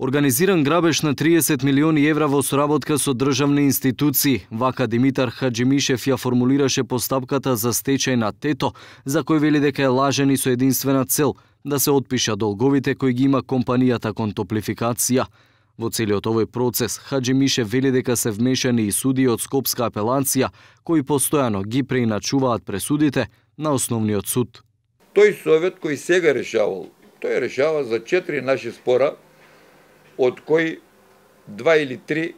Организиран грабеж на 30 милиони евра во соработка со државни институции. Вака Димитар Хаджимишев ја формулираше постапката за стечај на Тето, за кој вели дека е лажен и со единствена цел да се отпиша долговите кои ги има компанијата кон Топлификација. Во целиот овој процес, Хаджимишев вели дека се вмешани и судии од Скопска апелација, кои постојано ги преиначуваат пресудите на основниот суд. Тој совет кој сега решавал, тој решава за 4 наши спора, од кои 2 или 3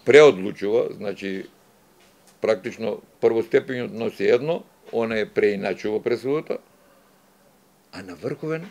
преодлучува, значи практично првостепениот носи едно, она е преиначува пресудата, а на врховен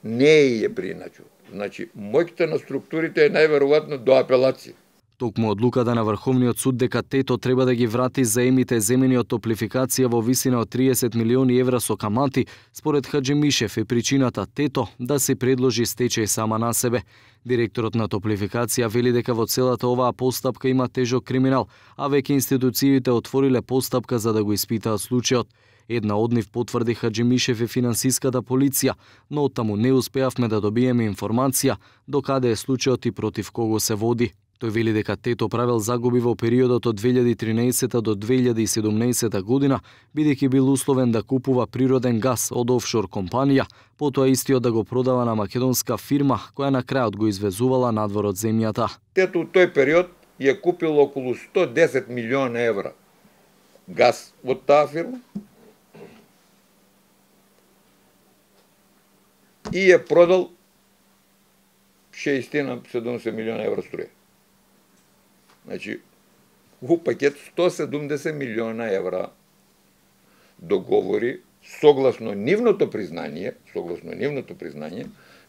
не е преиначува. Значи, моќта на структурите е најверојатно до апелација. Токму одлуката на Врховниот суд дека Тето треба да ги врати заемите земени од Топлификација во висина од 30 милиони евра со камати, според Хаджимишев е причината Тето да се предложи стечај сама на себе. Директорот на Топлификација вели дека во целата оваа постапка има тежок криминал, а веќе институциите отвориле постапка за да го испитаат случајот. Една од нив, потврди Хаджимишев, е финансиската полиција, но оттаму не успеавме да добиеме информација докаде е случајот и против кого се води. Тој вели дека Тето правел загуби во периодот од 2013 до 2017 година, бидејќи бил условен да купува природен газ од офшор компанија, потоа истиот да го продава на македонска фирма, која на крајот го извезувала надвор од земјата. Тето у тој период ја купил околу 110 милиона евра газ од таа фирма и ја продал 60-70 милиона евра струја. Значи, у пакет 170 милиона евра договори, согласно нивното признање,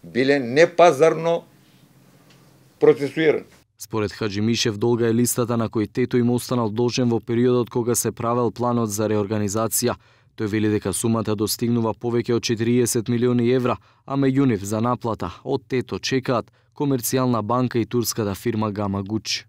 биле непазарно процесуирани. Според Хаджимишев, долга е листата на кој Тето им останал должен во периодот кога се правел планот за реорганизација. Тој вели дека сумата достигнува повеќе од 40 милиони евра, а меѓу нив за наплата од Тето чекаат Комерцијална банка и турската фирма Гама Гуч.